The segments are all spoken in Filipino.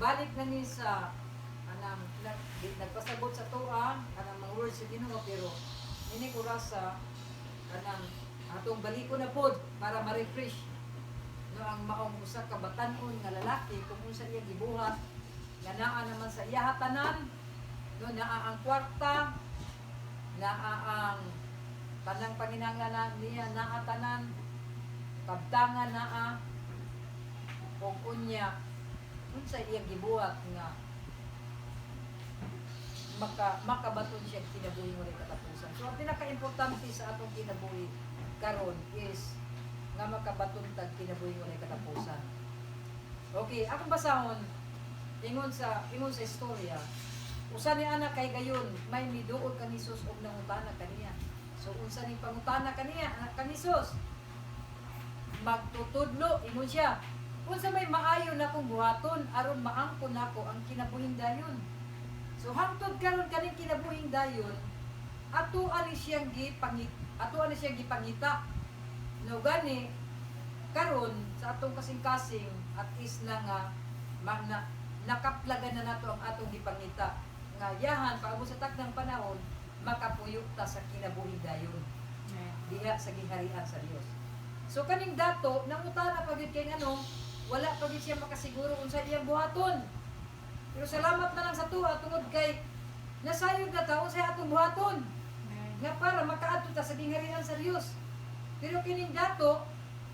balik na ni sa anang nagpasabot sa tuwa kanang mga words sa Ginoo pero ini ko sa kanang atong baliko na pod para ma-refresh no ang maong usa ka batan-on nga lalaki kung unsa iya gibuhat nga naa naman sa iya hatanan no naa ang kwarta naa ang tanang panginahanglan niya naa tanan kabtangan naa kung unya unsa iya gibuhat nga makabaton siya kinabuhi mo rin katapusan. So ang pinaka-importante sa atong kinabuhi karon is nga makabaton tag kinabuhi mo rin katapusan. Okay, akong basahon ingon sa istorya. Usa ni anak kay gayon may miduol kang Hesus og nangutana kaniya. So unsa ning pangutana kaniya anak kang Hesus? Magtutudlo ingon siya. Unsa may maayo na kong buhaton aron maangkon nako ang kinabuhing dayon. So hangtod karon kaning kinabuhing dayon ato ani siyang gipangita. No gani karon sa atong kasing-kasing at is na nga nakaplagan na nato ang atong gipangita nga yahan paabot sa takdang panahon makapuyo ta sa kinabuhing dayon diha sa giharian sa Dios. So kaning dato nangutana pa gyud kay ano wala pa gyud siya makasiguro unsa iyang buhaton. Pero salamat na lang sa tuwa tungod kay nasayod na taon sa atong buhaton. Nga para makaadto ta sa gingharian sa Dios. Pero kining dato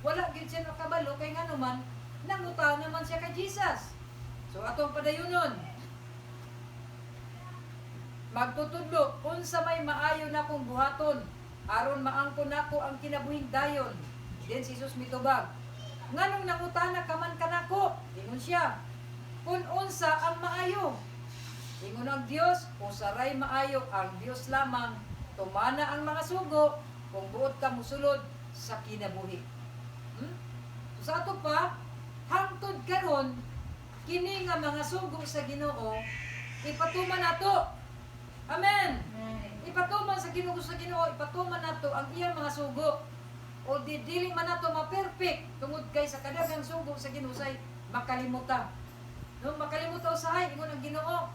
wala gyud siya nakabalo kay ngano man nanguta naman siya kay Jesus. So atong padayunon magtutudlo unsa may maayo na kong buhaton aron maangkon nako ang kinabuhing dayon. Then si Jesus mitubag. Nganong nangutana ka man kanako? Ingon siya. Kung unsa ang maayo. Ingon ang Dios, usaray maayo ang Dios lamang. Tumana ang mga sugo kung buot ka musulod sa kinabuhi. So sa ato pa, hangtod karon kini nga mga sugo sa Ginoo ipatuman nato. Amen. Ipatuman sa Ginoo ipatuman nato ang iyang mga sugo. O dili man nato ma-perfect tungod kay sa kadaghang sugo sa Ginoo say makalimutan. No, makalimutan usahay ingon ang Ginoo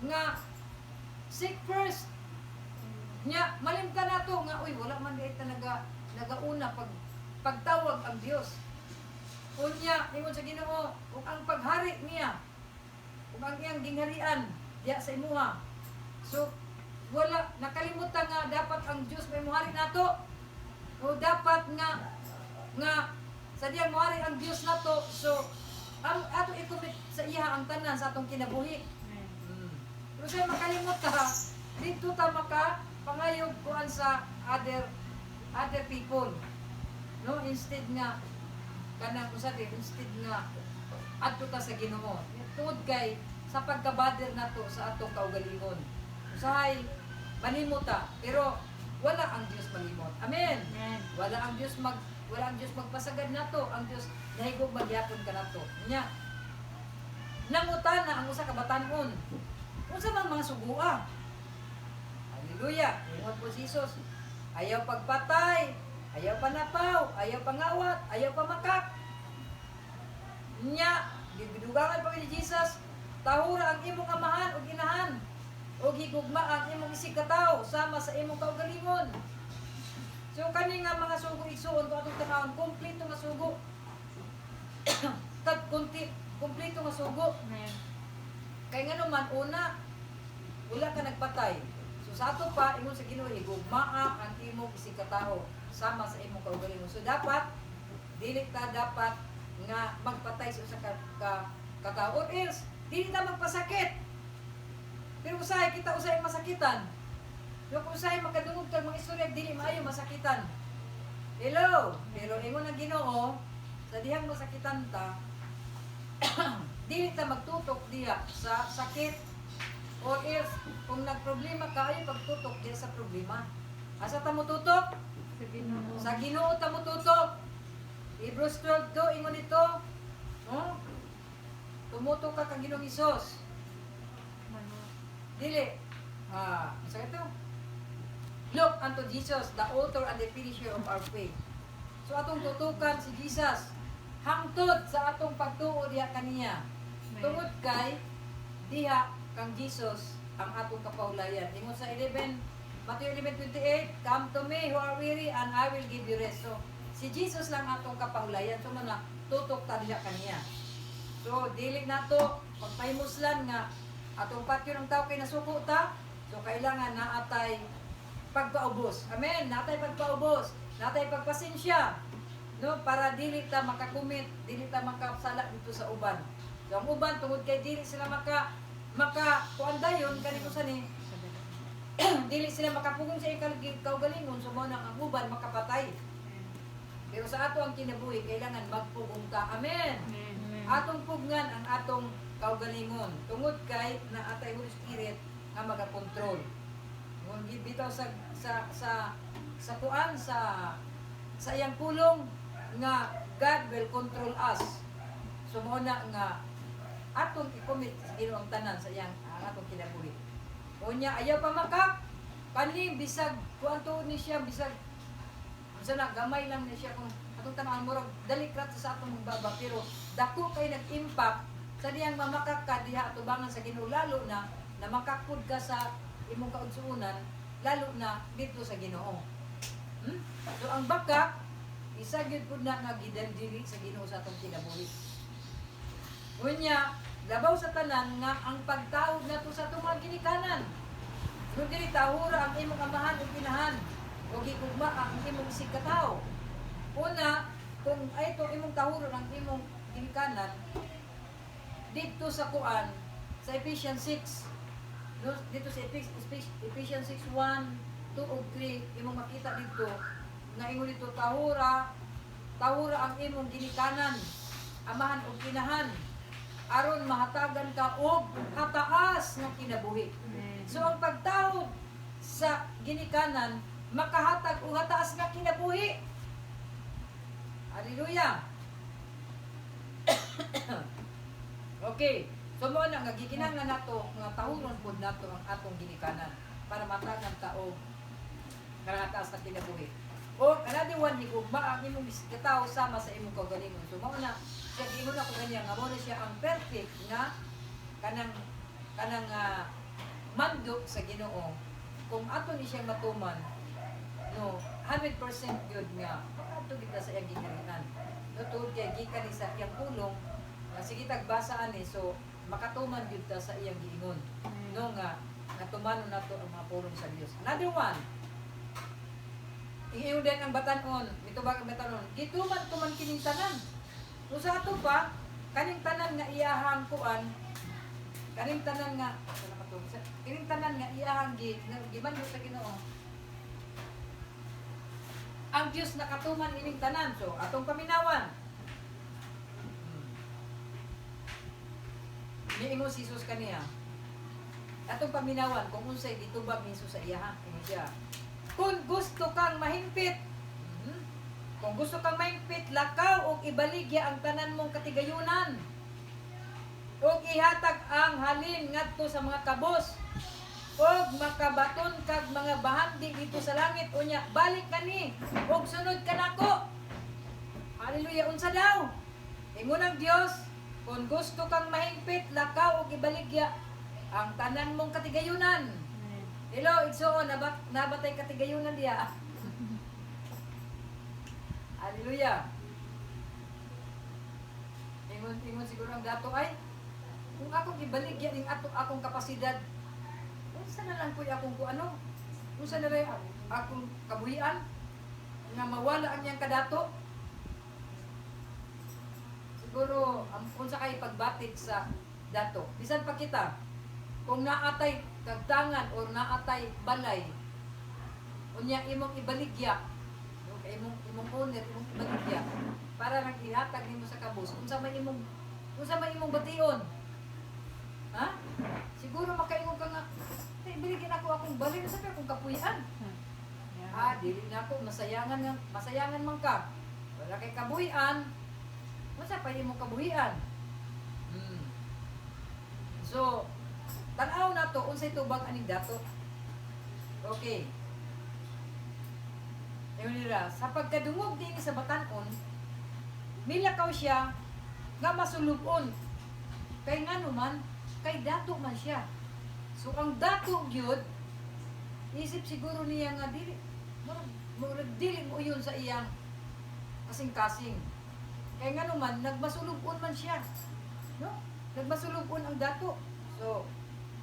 nga seek first. Nya malimtan nato nga uy wala man diay nagauna pagtawag ang Dios. Unya ingon sa Ginoo ug ang paghari niya ug ang iyang gingharian diya sa imuha. So wala nakalimutan nga dapat ang Dios may muhari nato. O dapat nga sa diyang muhari ang Dios nato. So ang ato i-commit sa iya ang tanan sa atong kinabuhi. Pero sa makalimot ka, dito ta maka pangayog kuan sa other people. No, instead nga kanang usa instead nga adto ta sa Ginoo. Tungod kay sa pagkabader nato sa atong kaugalingon. Usahay malimot ta, pero wala ang Dios malimot. Amen. Wala ang Dios magpasagad nato. Ang Dios nahigog magyapon ka nato. Nya nangutana ang usa ka batan-on. Unsa man mga sugua? Hallelujah. Ingon po si Jesus. Ayaw pagpatay, ayaw panapaw, ayaw pangawat, ayaw pamakak. Nya gibidugangan pa ni Jesus, tahura ang imong amahan ug inahan. O higugma ang imong isig katawo sama sa imong kaugalingon. So kani nga mga sugo igsuon to atong tanawon kompleto nga sugo. Kompleto nga sugo. Kay ngano man una wala ka nagpatay. So sa ato pa ingon sa Ginoo higugma ang imong isig katawo sama sa imong kaugalingon. So dapat dili ta dapat nga magpatay sa usa ka katawo or else dili ta magpasakit. Pero usahay kita usahay masakitan. Pero kung usahay makadungog kang mga istorya dili maayo masakitan. Hello, pero ingon ang Ginoo sa dihang masakitan ta dili ta magtutok diha sa sakit or else kung nagproblema ka ay pagtutok diha sa problema. Asa ta mo tutok? Sa Ginoo. Sa Ginoo ta mo tutok. Hebrews 12:2 ingon ito. Tumutok ka kang Ginoong Hesus. Dili. Sa ito. Look unto Jesus, the author and the finisher of our faith. So atong tutukan si Jesus hangtod sa atong pagtuo diha kaniya. Tungod kay diha kang Jesus ang atong kapaulayan. Ingon sa 11, Matthew 11:28, "Come to me who are weary and I will give you rest." So, si Jesus lang atong kapaulayan. So, na tutok ta diha kaniya. So, dili nato pagpahimuslan nga atong patyo ng tao kay nasuko ta. So, kailangan naatay pagpaubos. Amen. Naatay pagpaubos. Naatay pagpasensya. No, para dili ta makakumit, dili ta makasala dito sa uban. So, ang uban tungod kay dili sila kuan dayon kanito sa ni dili sila makapugong sa kaugalingon, so mo nang ang uban makapatay. Pero sa ato ang kinabuhi kailangan magpugong ta. Amen. Atong pugngan ang atong kaugalingon tungod kay naatay Holy Spirit nga magakontrol. Ngon bitaw sa kuan sa iyang pulong nga God will control us. So mo na nga atong i-commit sa Ginoo ang tanan sa iyang atong kinabuhi. Unya ayaw pa makak kani bisag kuan to ni siya bisag unsa na gamay lang ni siya kung atong tanan murag dalikrat sa atong baba pero dako kay nag-impact sa diyang mamakak ka diha atubangan sa Ginoo lalo na makakpud ka sa imong kaugsuonan lalo na dito sa Ginoo. So ang baka isa gyud pud na nga gidandiri sa Ginoo sa atong kinabuhi. Unya labaw sa tanan nga ang pagtawag nato sa atong mga ginikanan. Kung dili tahura ang imong amahan ug inahan o gigugma ang imong sigkataw. Una, kung ay itong imong tahura ang imong ginikanan dito sa kuan sa Ephesians 6 dito sa Ephesians 6:1, 2 ug 3 imong makita dito nga ingon dito tahura ang imong ginikanan, amahan ug inahan aron mahatagan ka og hataas nga kinabuhi. So ang pagtawag sa ginikanan makahatag og hataas nga kinabuhi. Hallelujah. Okay. So mo na nga gikinahanglan nato nga tahuron pud nato ang atong ginikanan para matagan ta og hataas nga kinabuhi. O another one higugma ang imong katawo sama sa imong kaugalingon. So mao na siya giingon ako kanya nga mao na siya ang perfect nga kanang mandok sa Ginoo. Kung ato ni siyang matuman, no, 100% gyud nga ato kita sa iyang gikanan. No tuod kay gikan ni sa iyang pulong, sige tagbasa ani so makatuman gyud ta sa iyang giingon. No nga natumanon nato ang mga pulong sa Dios. Another one, iyon din ang batanon, mitubag ang batanon, gituman kining tanan. So sa ato pa, kaning tanan nga iyahang kuan, kaning tanan nga iyahang gimanyo sa Ginoo. Ang Dios nakatuman ining tanan, so atong paminawan. Niingon si Jesus kaniya. Atong paminawan kung unsay gitubag ni Jesus sa iyaha, ini siya. Kung gusto kang mahimpit, kung gusto kang mahimpit, lakaw o ibaligya ang tanan mong katigayunan. O ihatag ang halin ngadto sa mga kabos. O makabaton kag mga bahandi dito sa langit. Unya, balik kani, o sunod ka nako. Hallelujah, unsa daw? Ingon ang Dios, kung gusto kang mahimpit, lakaw o ibaligya ang tanan mong katigayunan. Hello, igsoon, nabatay katigayunan diya. Hallelujah. Ingon siguro ang dato ay, kung akong ibaligya ning akong kapasidad, unsa na lang po akong kuano? Unsa na rin akong kabuhian nga mawala ang iyang kadato? Siguro, unsa kay pagbatik sa dato. Bisan pa kita, kung naatay kagtangan o naatay balay, unya imong ibaligya, imong owner, imong ibaligya, para nang ihatag nimo sa kabus, unsa may imong bation. Ha? Siguro makaingon ka nga, ibaligyan ako akong balay na sabi akong kapuyan. Dili na ako, masayangan man ka. Wala kay kabuhian, unsa pa imong kabuhian? So, tanaw na to, unsay tubag aning dato. Okay. Ayun nila, sa pagkadungog din sa batanon, milakaw siya nga masulubon. Kay ngano man, kay dato man siya. So ang dato gyud isip siguro niya nga dili dili mo yun sa iyang kasing-kasing. Kay ngano man nagmasulubon man siya. No? Nagmasulubon ang dato. So,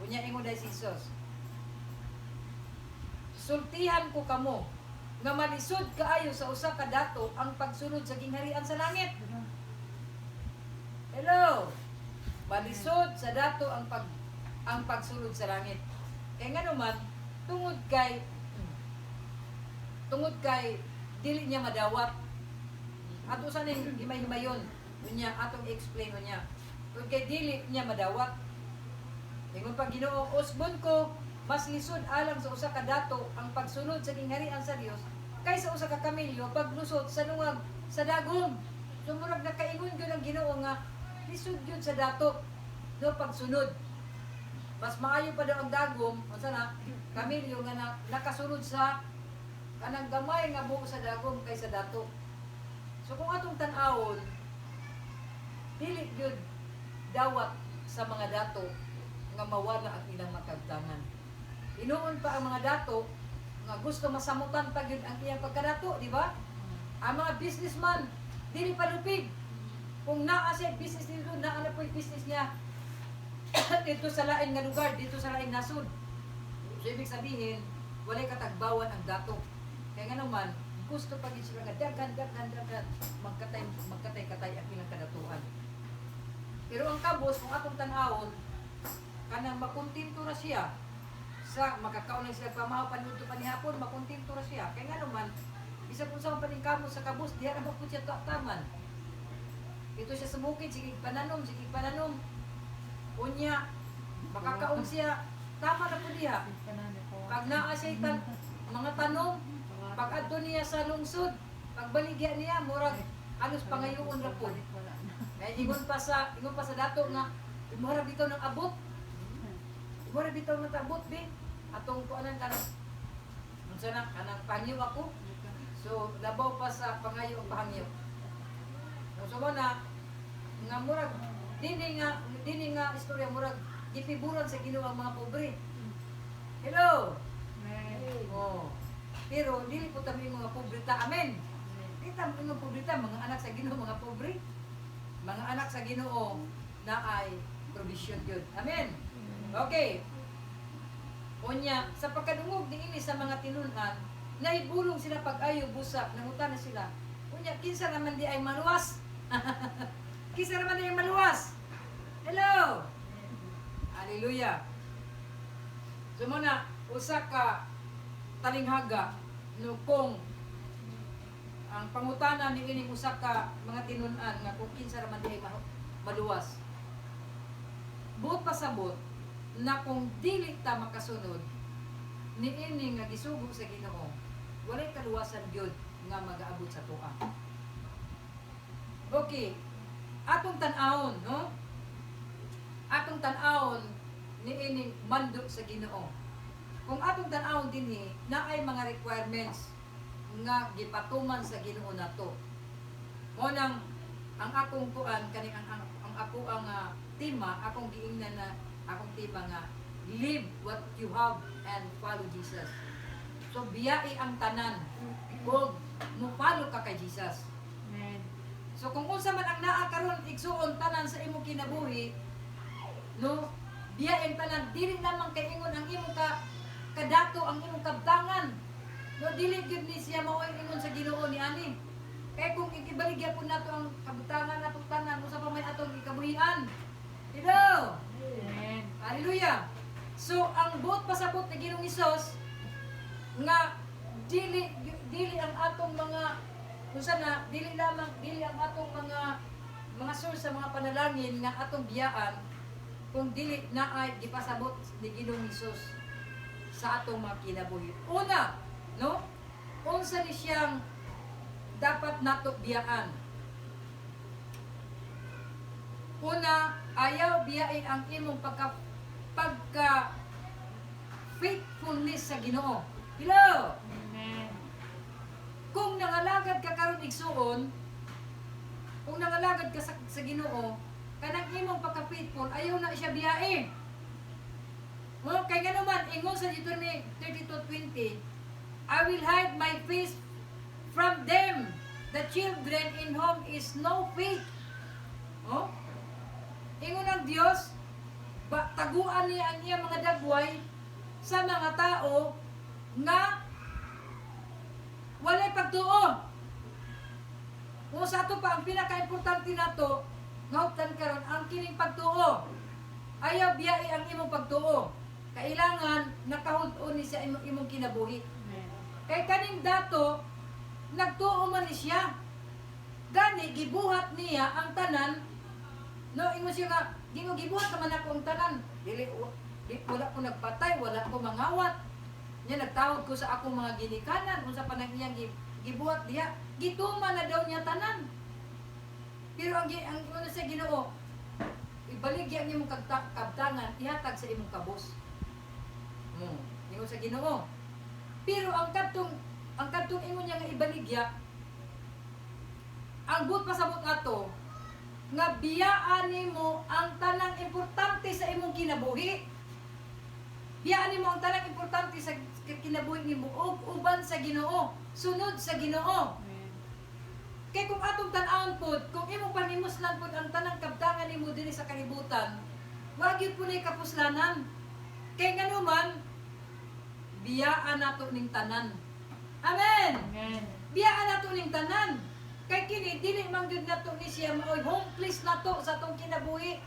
kunya ingon dai si Jesus. Sultihan ko kamo nga malisod kaayo sa usa ka dato ang pagsunod sa gingharian sa langit. Hello. Malisod sa dato ang pagsulod sa langit. Kay ngano man tungod kay dili niya madawat. Ato sa ning himay-himayon unya atong i-explain unya. Tungod kay dili niya madawat. Ingon pa Ginoo, usbon ko mas lisod alang sa usa ka dato ang pagsunod sa gingharian sa Dios kaysa usa ka kamelyo paglusot sa lungag sa dagom. So murag nakaingon gyud ang Ginoo nga lisod gyud sa dato do pagsunod. Mas maayo pa daw ang dagom unsa na kamelyo nga nakasunod sa kanang gamay nga buo sa dagom kaysa dato. So kung atong tan-awon dili gyud dawat sa mga dato nga mawala ang ilang makabtangan. Inuon pa ang mga dato nga gusto masamutan pa gyud ang iyang pagkadato, di ba? Ang mga businessman dili palupig. Kung naa siya business dito, naa na po yung business niya dito sa lain nga lugar, dito sa lain nasud. So ibig sabihin, walay katagbawan ang dato. Kaya nga naman, gusto pa gyud sila nga daghan magkatay ang ilang kadatuan. Pero ang kabos kung atong tan-awon kanang makontento ra siya sa makakaon sila pamahaw panuto pa ni hapon, makontento ra siya. Kaya nga naman, isa po sa paningkamo sa kabus, diha na po siya taman. Ito siya sa bukid, sige pananom. Unya, makakaon siya, tama na po diha. Pag naa siya mga tanom, pag adto niya sa lungsod, pagbaligya niya, murag alos pangayoon ra po. Kaya ingon pa sa dato nga, murag bitaw ng abot. Mura bitaw na tabot bi atong kuanan kanang unsa na kanang pangyo ako. So labaw pa sa pangayo ang pangyo. So na nga murag dini nga istorya murag gipiburan sa Ginoo ang mga pobre. Hello. Oh. Pero dili po ta mga pobre ta. Amen. Dili ta mga pobre ta, mga anak sa Ginoo, mga pobre. Mga anak sa Ginoo na ay provision gyud. Amen. Okay. Unya, sa pagkadungog niini sa mga tinunan, nahibulong sila pag-ayo busa, nangutan na sila. Unya, kinsa naman di ay maluwas? Kinsa naman di ay maluwas? Hello! Hallelujah! So muna, usa ka talinghaga, no kung ang pangutanan ni ining usa ka mga tinunan nga kung kinsa naman di ay maluwas. Buot pasabot, na kung dili ta makasunod niini nga gisugo sa Ginoo, walay kaluwasan gyud nga magaabot sa tuwa. Okay, atong tan-awon, no? Atong tan-awon niini mandok sa Ginoo. Kung atong tan-awon dinhi naay mga requirements nga gipatuman sa Ginoo nato. Mo nang ang akong kuan kani ang ako ang tema akong giingnan na akong tema nga live what you have and follow Jesus. So biyai ang tanan ug mo-follow ka kay Jesus. Amen. So kung unsa man ang naa karon igsuon tanan sa imong kinabuhi, no, biyai ang tanan dili lamang kay ingon ang imong kadato ang imong kabtangan. No, dili gyud ni siya mao ingon sa Ginoo ni ani. Kay kung ikibaligya po nato ang kabtangan natong tanan usa pa may atong ikabuhian. Hello. Amen. Hallelujah. So ang buot pasabot ni Ginoong Hesus nga dili ang atong mga unsa na dili ang atong mga source sa mga panalangin nga atong biyaan kung dili na ay gipasabot ni Ginoong Hesus sa atong mga kinabuhi. Una, no? Unsa ni siyang dapat nato biyaan? Una, ayaw biyain ang imong pagka faithfulness sa Ginoo. Hello. Amen. Kung nangalagad ka karon igsuon, kung nangalagad ka sa Ginoo, kanang imong pagka-faithful ayaw na siya biyae. Kay nga naman ingon sa Deuteronomy 32:20, I will hide my face from them, the children in whom is no faith. Ingon ng Dios, taguan niya ang iyang mga dagway sa mga tao nga walay pagtuo. Kung sa ato pa ang pinaka-importante nato, ngautan karon ang kining pagtuo. Ayaw biyae ang imong pagtuo. Kailangan nakahud-on ni sa imong kinabuhi. Kay kaning dato nagtuo man ni siya. Gani gibuhat niya ang tanan. No, ingon siya nga, di mo gibuhat naman ako ang tanan. Wala ko nagpatay, wala ko mangawat. Niya nagtawag ko sa akong mga ginikanan kung sa panang iyang gibuhat diha. Gituman na daw niya tanan. Pero ang ano sa Ginoo, ibalik ang imong kabtangan, ihatag sa imong kabos. Ingon sa Ginoo. Pero ang kadtong ingon niya nga ibaligya, ang but pasabot ato nga biyaan nimo ang tanang importante sa imong kinabuhi. Biyaan nimo ang tanang importante sa kinabuhi nimo ug uban sa Ginoo, sunod sa Ginoo. Kay kung atong tan-awon pod, kung imong panghimuslan pod ang tanang kabtangan nimo dinhi sa kalibutan, wa gyud punay kapuslanan. Kay nganuman biyaan nato ning tanan. Amen. Amen. Biyaan nato ning tanan. Kay kini dili man gyud nato ni siya maoy homeless nato sa atong kinabuhi.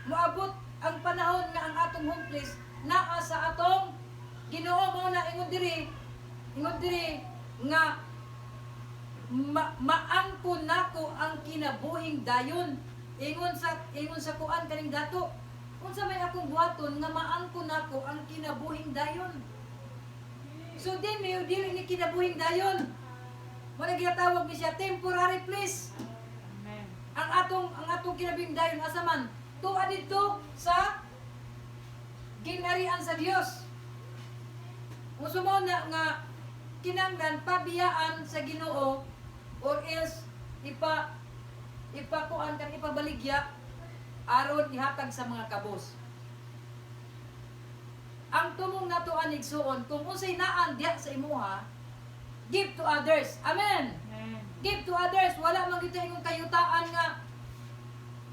Moabot ang panahon nga ang atong homeless naa sa atong Ginoo. Mao na ingon diri nga maangkon nako ang kinabuhing dayon. Ingon sa kuan kaning dato, unsa may akong buhaton nga maangkon nako ang kinabuhing dayon. So dili ni kinabuhing dayon. Wala ginatawag ni siya temporary please. Amen. Ang atong kinabuhing dayon asa man? Tuwa dito sa ginarian sa Dios. Uso mo na nga kinanglan pabiyaan sa Ginoo or else ipakuan kan ipabaligya aron ihatag sa mga kabos. Ang tumong nato anigsuon kung unsay naan diha sa imuha, give to others. Amen. Amen. Give to others. Wala man gyud imong kayutaan nga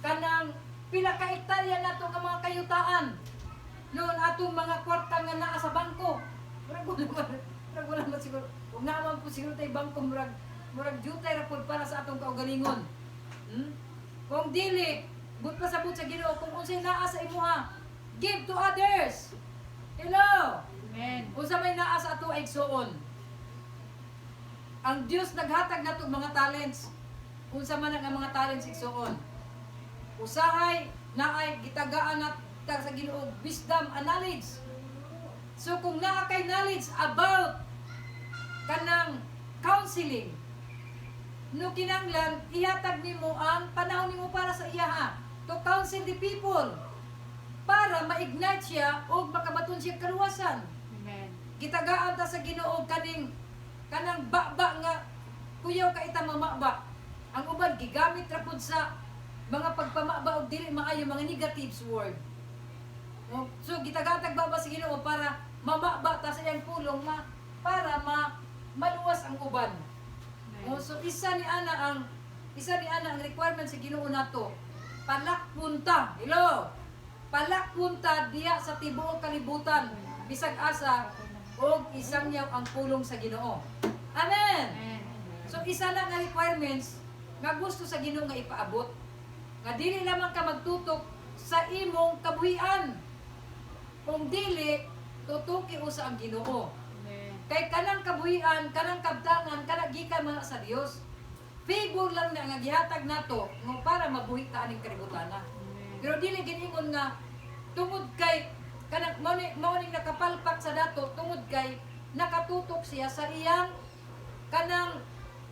kanang pila ka hektarya nato nga mga kayutaan. Noon atong mga kwarta nga naa sa bangko. Murag wala man siguro. Ug naman po siguro tay bangko murag jutay ra pod para sa atong kaugalingon. Kung dili, but pasabot sa Ginoo kung unsay naa sa imuha, give to others. Hello. Amen. Unsa may naa sa ato ay igsuon. Ang Dios naghatag nato mga talents. Unsa man ang mga talents igsuon. Usahay naay gitagaan nato sa Ginoo wisdom and knowledge. So kung naa kay knowledge about kanang counseling, no kinanglan ihatag nimo ang panahon nimo para sa iya to counsel the people para ma-ignite siya o makabaton siya kaluwasan. Amen. Gitagaan ta sa Ginoo kanang baba nga kuyaw ka ita mamaba. Ang uban gigamit ra pud sa mga pagpamaba og dili maayo mga negative word. So gitagatag baba sa Ginoo para mamaba ta sa iyang pulong para maluwas ang uban. So isa ni ana ang requirement sa Ginoo nato. Palakpunta. Hello. Palakpunta diya sa tibuok kalibutan bisag asa og isang yaw ang pulong sa Ginoo. Amen. Amen. So isa lang nga requirements nga gusto sa Ginoo nga ipaabot. Nga dili lamang ka magtutok sa imong kabuhian. Kung dili tutuki usa ang Ginoo. Amen. Kay kanang kabuhian, kanang kabtangan, kanang gikan man sa Dios. Favor lang na nga gihatag nato nga para mabuhi ta aning kalibutan. Pero dili giningon nga tungod kay kanang mao ning nakapalpak sa dato tungod kay nakatutok siya sa iyang kanang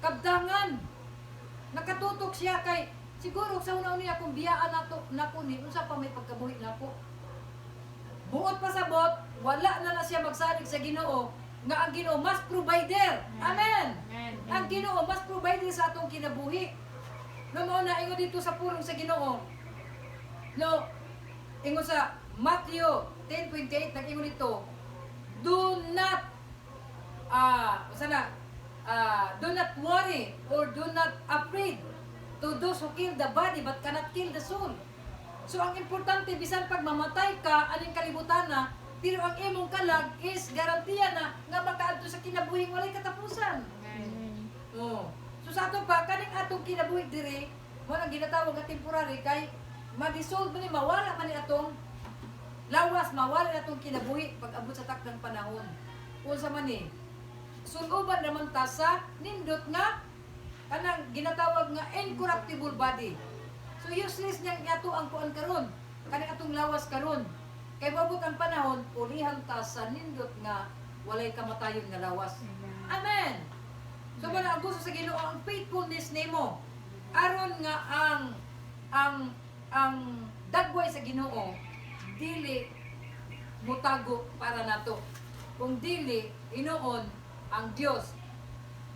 kabtangan. Nakatutok siya kay siguro sa una niya kung biyaan nako ni unsa pa may pagkabuhi nako. Buot pa sabot, wala na siya magsalig sa Ginoo nga ang Ginoo mas provider. Amen. Amen. Ang Ginoo mas provider sa atong kinabuhi. No mao na ingon dito sa pulong sa Ginoo. No, ingon sa Matthew 10:28 nag-ingon ito, do not do not worry or do not afraid to those who kill the body but cannot kill the soul. So ang importante bisan pag mamatay ka aning kalibutan na, pero ang imong kalag is garantiya na nga makaadto sa kinabuhing walay katapusan. Oh. So sa ato pa kaning atong kinabuhi diri, mo nang ginatawag nga temporary kay mag-dissolve man ni mawala man ni atong lawas, mawala na atong kinabuhi pag abot sa takdang panahon. Unsa man ni? Sunuban naman ta sa nindot nga kanang ginatawag nga incorruptible body. So useless niyang ato ang kuan karon, kaning atong lawas karon. Kay babot ang panahon, ulihan ta sa nindot nga walay kamatayon nga lawas. Amen. So wala ang gusto sa Ginoo ang faithfulness nimo. Aron nga ang dagway sa Ginoo dili mutago para nato. Kung dili inoon ang Dios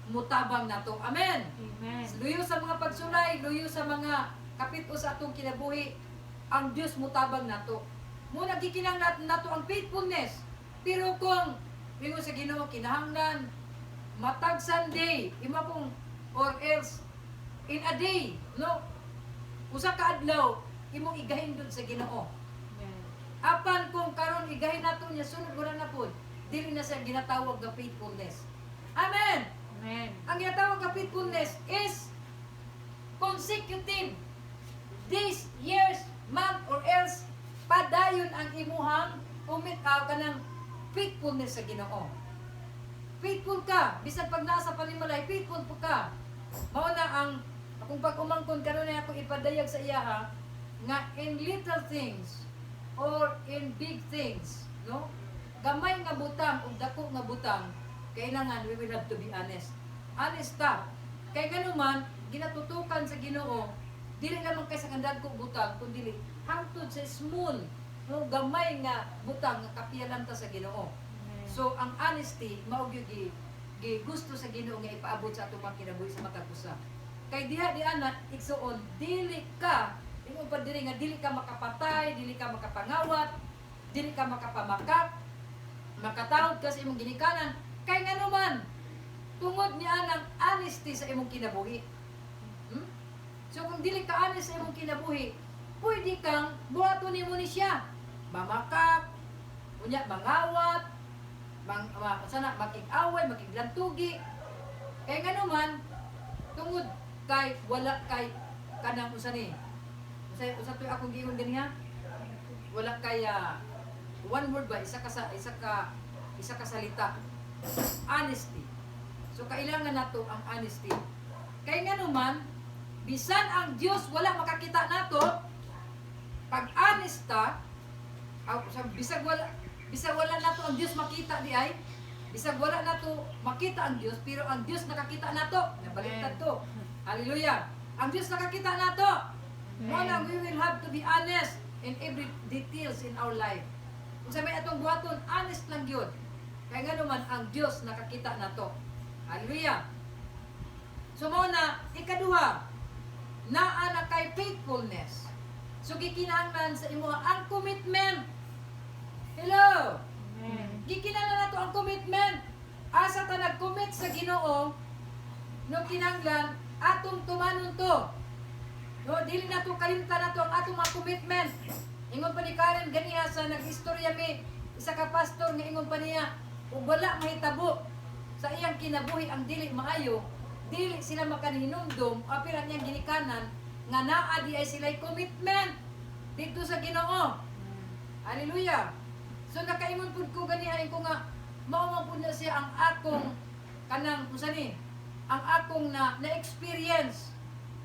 mutabang nato. Amen. Amen. Luyo sa mga pagsulay, luyo sa mga kapito sa atong kinabuhi, ang Dios mutabang nato. Muna gikinahanglan nato ang faithfulness. Pero kung ingon sa Ginoo kinahanglan matag Sunday, ima pong or else in a day, no? Usa ka adlaw imong igahin dun sa Ginoo. Apan kung karon igahin nato niya sunod wala na pud, dili na siya ginatawag nga faithfulness. Amen. Amen. Ang ginatawag nga faithfulness is consecutive days, years, month, or else padayon ang imuhang kanang faithfulness sa Ginoo. Faithful ka, bisan pag nasa panimalay, faithful po ka. Mao na ang akong pag-umangkon karon na ako ipadayag sa iya ha, nga in little things or in big things, no? Gamay nga butang ug dako nga butang, kailangan we will have to be honest. Honest ta. Kay ganuman ginatutukan sa Ginoo, dili lamang kay sa kandag ko butang, kundi hangtod sa small, no, gamay nga butang nga kapiyalan ta sa Ginoo. So ang honesty mao gyud gusto sa Ginoo nga ipaabot sa atong kinabuhi sa matag usa. Kay diha di ana igsuon dili ka ingon pa diri nga dili ka makapatay, dili ka makapangawat, dili ka makapamakak, makatawad ka sa imong ginikanan kay nganuman tungod ni anang honesty sa imong kinabuhi. So kung dili ka honest sa imong kinabuhi, pwede kang buhaton nimo ni siya. Mamakak, unya mangawat, makig-away, makiglantugi. Kaya nga naman, tungod kay wala kay kanang usa ni. Usa to akong giingon ganiha. Wala kay one word ba isa ka salita. Honesty. So kailangan nato ang honesty. Kaya nga naman, bisan ang Dios wala makakita nato, pag honest ta, bisag wala nato ang Dios makita di ay, bisag wala nato makita ang Dios, pero ang Dios nakakita nato. Nabaliktad to. Hallelujah. Ang Dios nakakita nato. Muna we will have to be honest in every details in our life. Kung sa may atong buhaton, honest lang yun. Kaya nga naman ang Dios nakakita nato. Hallelujah. So muna, ikaduha, naa na kay faithfulness. So gikinahanglan sa imo ang commitment. Hello. Gikinahanglan nato ang commitment. Asa ta nag-commit sa Ginoo, no kinahanglan atong tumanon to. No, dili nato kalimtan nato ang atong mga commitment. Ingon pa ni Karen ganiha sa nag-istorya mi isa ka pastor nga ingon pa niya, ug wala mahitabo sa iyang kinabuhi ang dili maayo, dili sila makahinumdum apil ang iyang ginikanan nga naa di ay sila'y commitment dito sa Ginoo. Hallelujah. So nakaingon pud ko ganihain ko nga mao man pud na siya ang akong kanang usa ni ang akong na-experience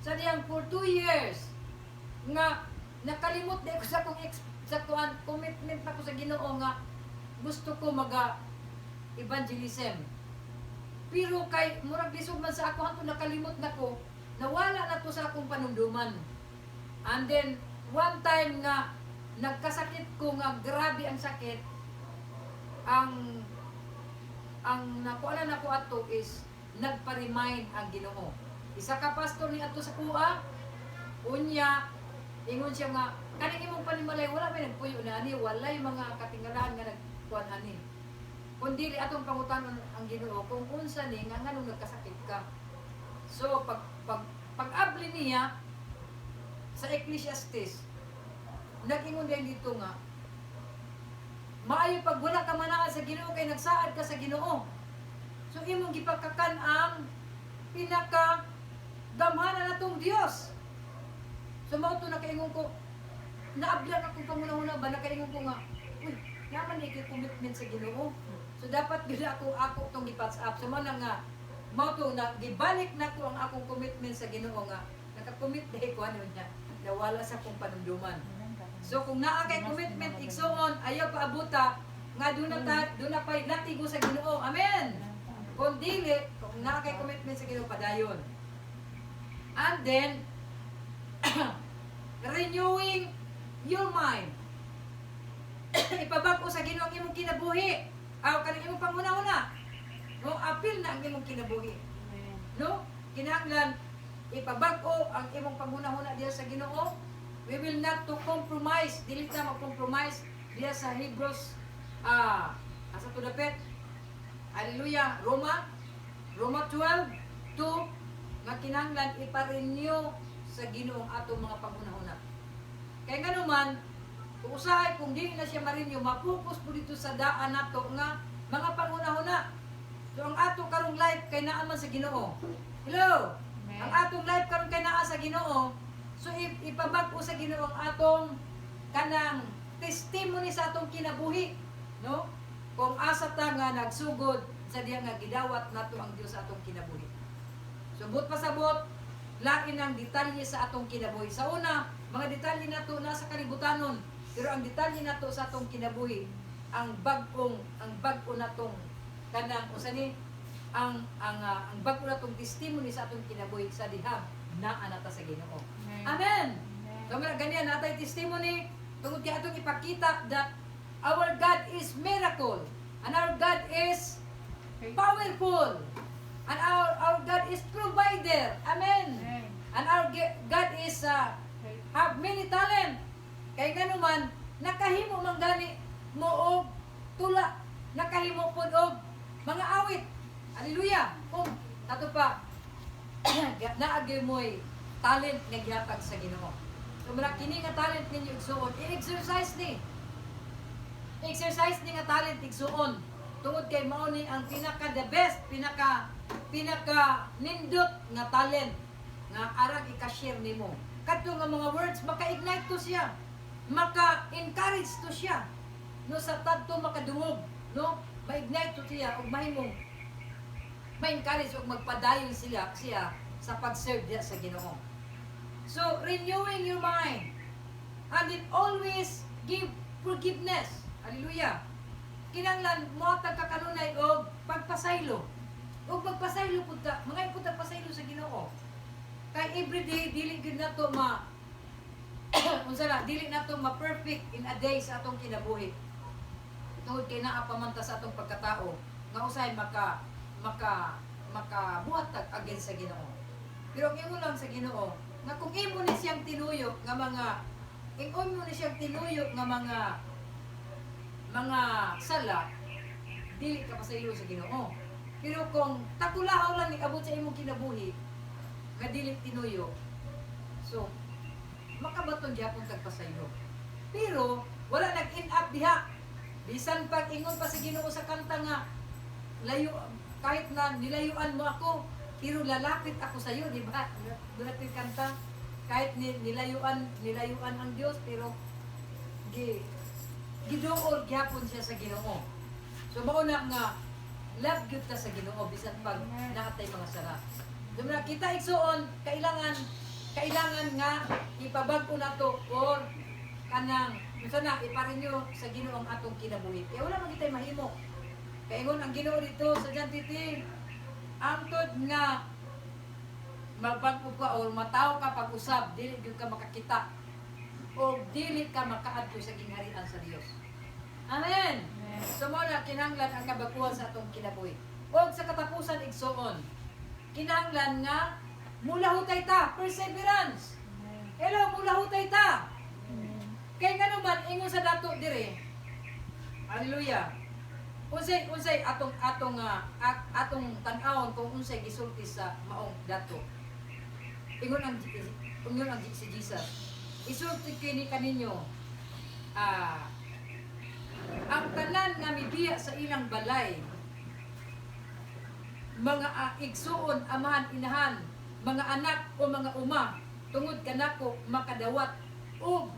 sa diyang for 2 years nga nakalimot di ko sa akong commitment na ko sa Ginoo nga gusto ko evangelism. Pero kay murag lisod man sa ako hangtod nakalimot nako, nawala na to sa akong panumduman. And then one time nga nagkasakit ko nga grabe ang sakit, ang nakuha na ko ato is nagpa-remind ang Ginoo. Isa ka pastor ni ato sa kuha, unya ingon siya nga Kaning imong panimalay wala may nagpuyo na ani, wala yung mga katingalahan nga nagkuan ani. Kundi atong pangutanon ang Ginoo kung unsa ni nga nganong nagkasakit ka. So pag-abli niya sa Ecclesiastes, nag-ingon din dito nga, maayo pag wala ka manaal sa Ginoo kay nagsaad ka sa Ginoo. So imong gipakakan ang pinaka gamhanan natong Dios. So mao to nakaingon ko, naablan ako pangunahuna ba nakaingon ko nga, uy, naman ni commitment sa Ginoo. So dapat gila ako tong gipatch up. So man nga mao to na gibalik nako ang akong commitment sa Ginoo nga naka-commit dahil ko ano niya, nawala sa akong panumduman. So kung naa kay commitment igsuon, ayaw paabuta nga doon na pay latigo sa Ginoo. Amen. Kung dili, kung naa kay commitment sa Ginoo padayon. And then renewing your mind. Ipabag-o sa Ginoo ang imong kinabuhi. Aw kanang imong panguna-una. No, apil na ang imong kinabuhi. No? Kinahanglan ipabag-o ang imong panguna-una diya sa Ginoo. We will not to compromise. Dili ta mag-compromise diya sa Hebrews asa to dapit. Hallelujah. Roma 12:2 nga kinahanglan ipa-renew sa Ginoo ang atong mga pangunahuna. Kaya nga naman, kung usahay kung dili na siya ma-renew, mapokus po dito sa daan nato nga mga pangunahuna. So ang ato karong life kay naa man sa Ginoo. Hello. Amen. Ang atong life karon kay naa sa Ginoo. So ipabag-o sa Ginoo ang atong kanang testimony sa atong kinabuhi, no? Kung asa ta nga nagsugod sa diha nga gidawat nato ang Dios sa atong kinabuhi. So but pasabot lain ang detalye sa atong kinabuhi. Sa una, mga detalye nato nasa kalibutanon, pero ang detalye nato sa atong kinabuhi ang bag-o natong kanang usa ni ang bag-o natong testimony sa atong kinabuhi sa diha naa nata sa Ginoo. Amen. So mga ganyan natay testimony tungod kay atong ipakita that our God is miracle and our God is powerful and our God is provider. Amen. And our God is have many talent. Kay ganuman nakahimo man gani mo og tula, nakahimo pud og mga awit. Hallelujah. Kung ato pa naagi mo'y talent nga gihatag sa Ginoo. So mura kini nga talent ninyo igsuon, i-exercise ni. Exercise ni nga talent igsuon. Tungod kay mao ni ang pinaka the best, pinaka nindot nga talent nga arang i-share nimo. Kadto nga mga words maka-ignite to siya. Maka-encourage to siya. No sa tadto makadungog, no? Ma-ignite to siya ug mahimong ma-encourage ug magpadayon siya sa pag-serve diya sa Ginoo. So, renewing your mind. And it always give forgiveness. Hallelujah. Kinanglan mo ka kanunay og pagpasaylo. Og pagpasaylo pud ta, mga pud ta pasaylo sa Ginoo. Kay everyday dili gyud nato unsa na dili nato ma-perfect in a day sa atong kinabuhi. Tungod kay naa pamanta sa atong pagkatao nga usahay makabuhat against sa Ginoo. Pero ang imo lang sa Ginoo nga kung imo ni siyang tinuyok nga mga sala, dili ka pasaylo sa Ginoo. Pero kung takulahaw lang ni abot sa imong kinabuhi nga dili tinuyo, so makabaton gyapon kag pasaylo. Pero wala nag-end up diha. Bisan pag ingon pa sa Ginoo sa kanta nga layo, kahit na nilayuan mo ako, pero lalapit ako sa iyo, di ba? Dulat yung kanta, kahit nilayuan ang Diyos, pero gidool gyapon siya sa Ginoo. So mauna nga love gyud ta sa Ginoo bisan pag naatay mga sara. Dumra kita igsuon kailangan nga ipabag-o nato or kanang unsa na iparenew sa Ginoo ang atong kinabuhi. Kaya wala man kitay mahimo. Kaya ingon ang Ginoo dito sa John 3:3, angtod nga mabag-o ka o mataw ka pag-usab, dili gyud ka makakita o dili ka makaadto sa gingharian sa Dios. Amen. So mo na kinahanglan ang kabaguhan sa atong kinabuhi. O sa katapusan igsuon, kinahanglan nga mulahutay ta, perseverance. Hello, mulahutay ta. Kay nga naman ingon sa dato dire. Hallelujah. Unsay atong tan-awon kung unsay gisulti sa maong dato. Ingon ang si Jesus. Isulti kini kaninyo ang tanan nga mibiya sa ilang balay, mga igsuon, amahan, inahan, mga anak o mga uma, tungod kanako makadawat og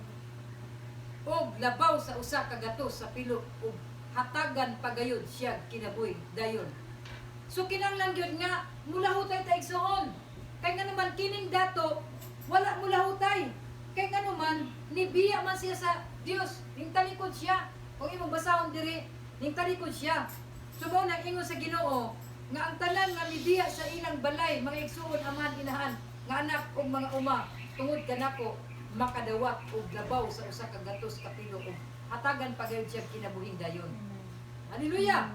labaw sa usa ka gatos sa pilo ug hatagan pagayod siya kinabuhi dayon. So kinahanglan gyud nga mulahutay ta igsuon. Kay nga naman kining dato wala mulahutay. Kay nga naman nibiya man siya sa Dios, ning talikod siya. Kung imong basahon diri, ning talikod siya. So mo nang ingon sa Ginoo nga ang tanan nga mibiya sa ilang balay, mga igsuon, amahan, inahan, nga anak ug mga uma, tungod kanako makadawat og labaw sa usa ka gatos kapilo ug hatagan pagayod siya kinabuhing dayon. Hallelujah.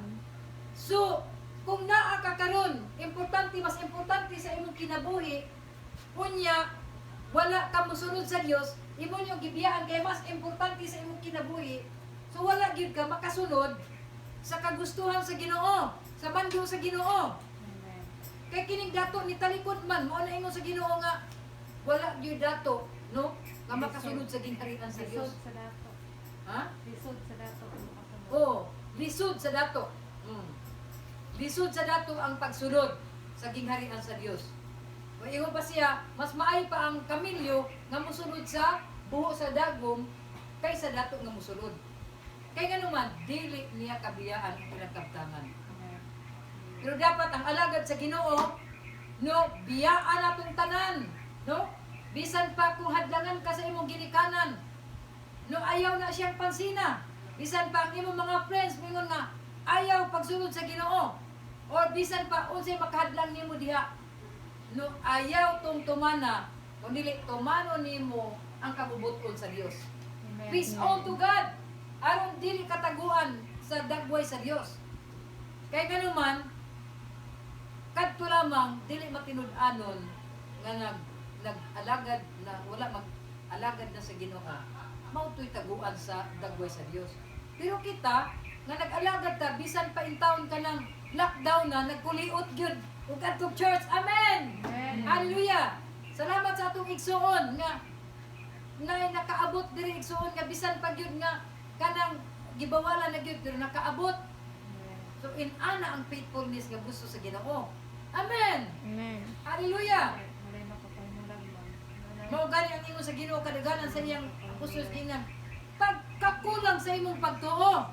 So kung naa ka karon, mas importante sa imong kinabuhi, unya wala ka mosunod sa Dios, imo yung gibiyaan kay mas importante sa imong kinabuhi. So wala gyud ka makasunod sa kagustuhan sa Ginoo, sa bandong sa Ginoo. Kay kining dato ni talikod man mo na ingon sa Ginoo nga wala gyud dato, no? Nga makasunod sa gingharian sa Dios. Lisod sa dato. Ha? Lisod sa dato ang makasunod. Oh, lisod sa dato. Lisod sa dato ang pagsunod sa gingharian sa Dios. O ingon pa siya, mas maay pa ang kamilyo nga mosunod sa buho sa dagom kaysa dato nga mosunod. Kay nga naman, dili niya kabiyaan ang pinagkabtangan. Pero dapat ang alagad sa Ginoo, no, biyaan natong tanan, no? Bisan pa kung hadlangan ka sa imong ginikanan, no, ayaw na siyang pansina. Bisan pa ang imong mga friends mingon nga ayaw pagsunod sa Ginoo. Or bisan pa unsay makahadlang nimo diha, no, ayaw tong tumana, kundi tumano nimo ang kabubuton sa Dios. Amen. Peace all to God. Aron dili kataguan sa dagway sa Dios. Kay ganuman, kadto lamang dili matinud-anon nga nag-alagad na wala mag-alagad na sa Ginoo. Mao to'y taguan sa dagway sa Dios. Pero kita nga nag-alagad ta bisan pa intawon ka ng lockdown na nagkuliot gyud ug adtong church. Amen. Amen. Hallelujah. Salamat sa atong igsuon nga nakaabot diri igsuon nga bisan pa gyud nga kanang gibawala na gyud pero nakaabot. So ana ang faithfulness nga gusto sa Ginoo. Amen. Amen. Hallelujah. Malay makapamulag man. Mao gani ang ingon sa Ginoo kadaghanan sa iyang apostol ginan. Pagkakulang sa imong pagtuo.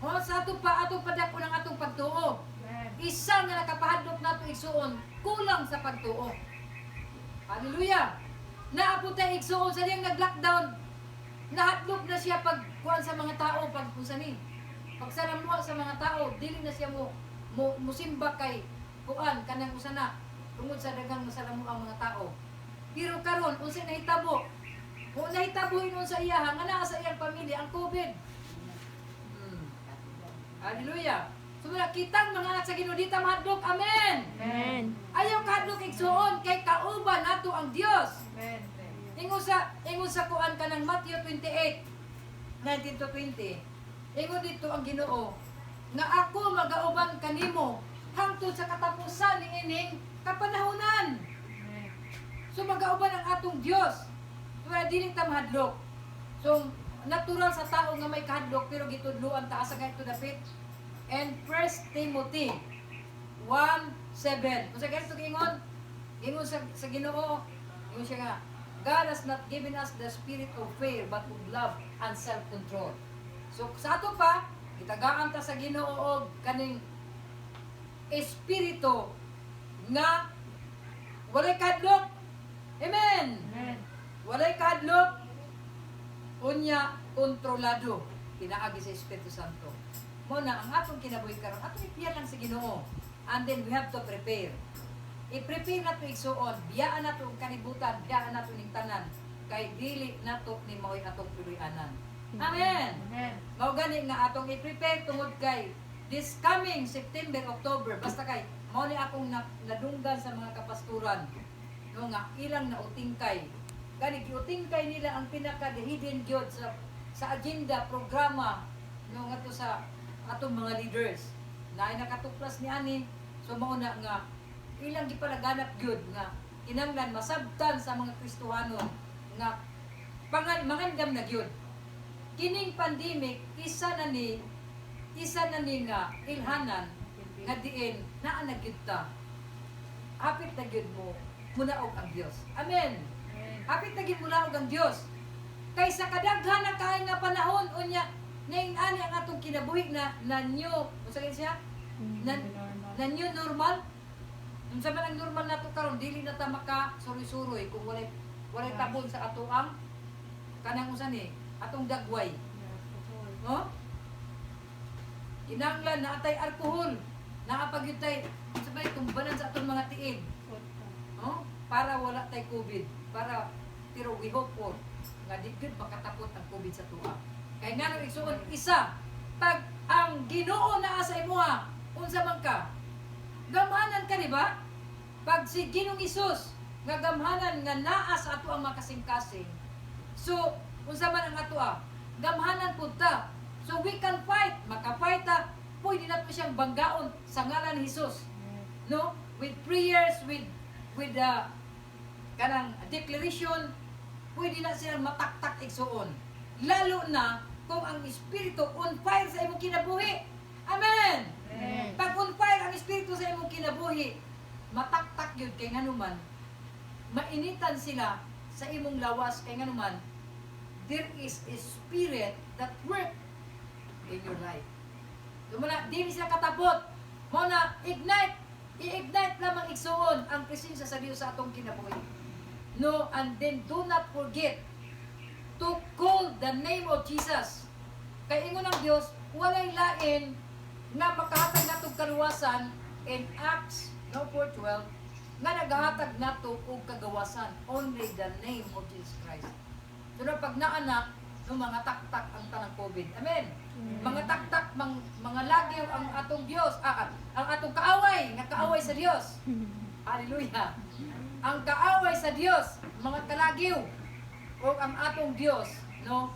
O sa ato padako ng atong pagtuo. Amen. Isa nga nakapahadlok nato igsuon kulang sa pagtuo. Hallelujah. Naapod tayo igsuon sa diyang nag-lockdown. Nahadlok na siya pagkuhan sa mga tao pagpunsa ni. Pagsalamuha sa mga tao, dili na siya musimba kay kuan kanang usana tungod sa daghang masalamuha ang mga tao. Pero karon unsay nahitabo? Kung nahitabo inon sa iya nga naa sa iyang pamilya ang COVID. Hallelujah. So kitang mga anak sa Ginoo dita mahadlok. Amen. Amen. Ayaw kahadlok igsuon kay kauban nato ang Dios. Amen. Ingon sa kuan kanang Matthew 28, 19 to 20. Ingon dito ang Ginoo nga ako magauban kanimo hangtod sa katapusan ni ining kapanahunan. Amen. So magauban ang atong Dios. Kaya dili ta mahadlok. So natural sa tao nga may kahadlok pero gitudloan ta asa gayto dapit. And 1 Timothy 1:7. Kung sa ganito ingon sa Ginoo, ingon siya nga, God has not given us the spirit of fear, but of love and self-control. So, sa ato pa, itagaan ta sa Ginoo og kaning espiritu nga walay kahadlok. Amen. Amen. Walay kahadlok. Unya, kontrolado. Pinaagi sa Espiritu Santo. Muna, ang atong kinabuhi karon, atong ipiyan lang sa Ginoo. And then we have to prepare. I-prepare nato igsuon, biyaan nato ang kanibutan, biyaan nato ning tanan, kay dili nato ni mao'y atong puluyanan. Amen. Amen. Mao gani nga atong i-prepare tungod kay this coming September, October, basta kay mao ni akong nadunggan sa mga kapasturan no nga ilang nautingkay Gani giuting kay nila ang pinaka hidden gyud sa agenda programa no ngadto sa atong mga leaders. Naay nakatuklas ni ani. So mao na nga ilang gipalaganap gyud nga kinahanglan masabtan sa mga Kristohanon nga mangandam na gyud. Kining pandemic isa na ni nga ilhanan nga diin naa na gyud ta. Hapit na gyud mo munaog ang Dios. Amen. Hapit na gyud munaog ang Dios. Kay sa kadaghan na kaay nga panahon unya ning ani ang atong kinabuhi na new unsa siya? Na new normal. Unsa man ang normal nato karon dili na ta maka suroy-suroy kung walay tabon sa ato ang kanang usa ni atong dagway. Oh? Kinahanglan na atay alcohol, naapagyud tay sabay tumbalan sa atong mga tiig. Oh? Para wala tay COVID, para pero we hope for nga di gyud makatapot ang COVID sa tuwa. Kay ngano igsuon isa pag ang Ginoo naa sa imuha, unsa man ka? Gamhanan ka, di ba? Pag si Ginoong Hesus nga gamhanan nga naa sa ato ang makasing-kasing. So, unsa man ang ato gamhanan pud ta. So we can fight, maka-fight ta. Pwede na po siyang banggaon sa ngalan ni Hesus. No? With prayers, with kanang declaration, pwede na silang mataktak igsuon. Lalo na kung ang Espiritu on fire sa imong kinabuhi. Amen! Pag on fire ang Espiritu sa imong kinabuhi, mataktak yun kay nganuman, mainitan sila sa imong lawas kay nganuman, there is a spirit that work in your life. So muna, di sila katapot. Muna, i-ignite lamang igsuon ang presensya sa Dios sa atong kinabuhi. No, and then do not forget to call the name of Jesus. Kay ingon ng Dios, walay lain nga makahatag natong kaluwasan in Acts 4:12 nga nagahatag nato og kagawasan, only the name of Jesus Christ. So na pag naanak no mga taktak ang tanang COVID. Amen. Mga taktak mga lagyo ang atong Dios, ang atong kaaway, nga kaaway sa Dios. Hallelujah. Ang kaaway sa Dios, mga kalagyo o ang atong Dios, no?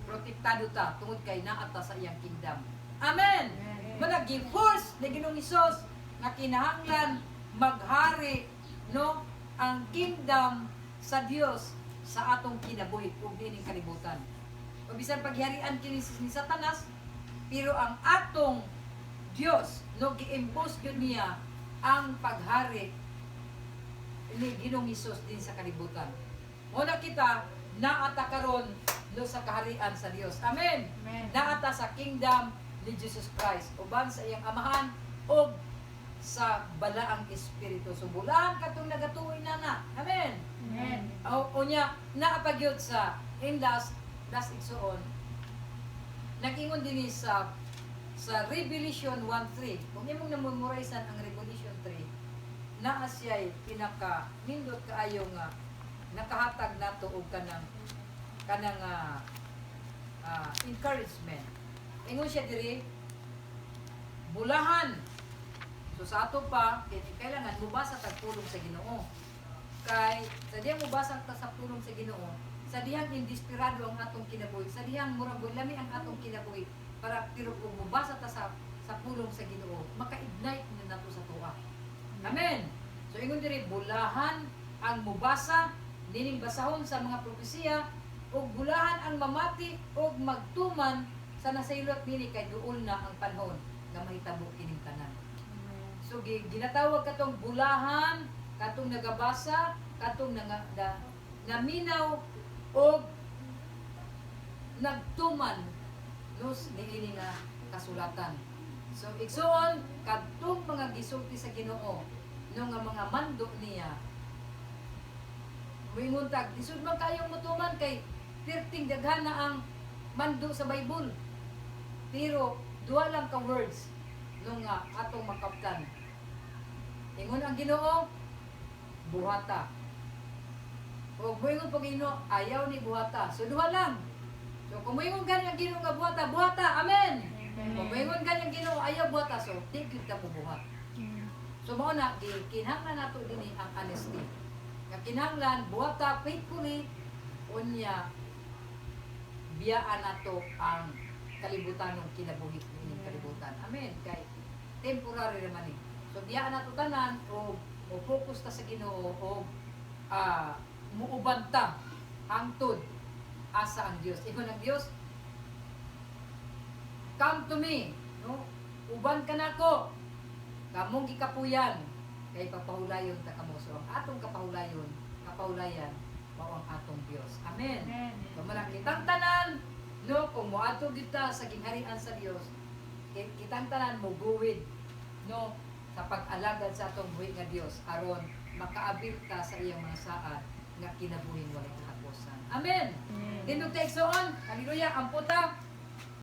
Protektado ta tungod kay naa ta sa iyang kingdom. Amen. Managi force ni Ginoong Hesus nga kinahanglan maghari no ang kingdom sa Dios sa atong kinabuhi ug dining kalibutan. O bisan pagharian kini ni Satanas, pero ang atong Dios no gi-impose gyud niya ang paghari ni Ginoong Hesus din sa kalibutan. Muna kita naata karon no sa kaharian sa Dios. Amen. Naata sa kingdom ni Jesus Christ uban sa iyang amahan o sa balaang espiritu. So bulan katong nagatuoy na. Amen. O nya naapagyod sa in last igsoon. Nag-ingon din sa Revelation 1:3. Kung imong namemorizean ang Revelation 3, naa siya'y pinaka nindot kaayo nga nakahatag nato og kanang encouragement. Ingon siya diri bulahan. So sa ato pa kailangan mubasa tag pulong sa Ginoo. Kay sa diyang mubasa ta sa pulong sa Ginoo, sa diyang indesperado ang atong kinabuhi, sa diyang murag lami ang atong kinabuhi para pero kung mubasa ta sa pulong sa Ginoo, maka-ignite na nato sa tuwa. Amen. So ingon diri bulahan ang mubasa nining basahon sa mga propesiya ug bulahan ang mamati ug magtuman sa nasaylot nini kay duol na ang panahon nga mahitabo kining tanan. So ginatawag katong bulahan, katong nagabasa, katong naminaw ug nagtuman nos niini nga kasulatan. So igsuon kadtong mga gisulti sa Ginoo no nga mga mando niya. Moingon tag lisod man kayong mutuman kay perting daghan na ang mando sa Bible. Pero duha lang ka words no nga atong makaptan. Ingon ang Ginoo, buhata. O moingon pag Ginoo, ayaw ni buhata. So duha lang. So kung moingon gani ang Ginoo nga buhata, buhata. Amen. Kung moingon gani ang Ginoo ayaw buhata, so tigid ta mo buhat. So mao na kinahanglan nato dinhi ang honesty. Nga kinahanglan buhata faithfully unya biyaan nato ang kalibutan ng kinabuhi ining kalibutan. Amen. Kay temporary naman ni. So biyaan nato tanan o focus ta sa Ginoo o muuban ta hangtod asa ang Dios. Ingon ang Dios, come to me, no? Uban ka nako. Kamong gikapuyan kay papahulayon ta kamo. So ang atong kapahulayan mao ang atong Dios. Amen. Amen. So kitang tanan, no, kung moadto kita sa gingharian sa Dios, kitang tanan mo guwid, no, sa pag-alagad sa atong buhi nga Dios aron makaabot ta sa iyang mga saad nga kinabuhing walay katapusan. Amen. Amen. Tindog ta igsoon. Hallelujah. Amputa.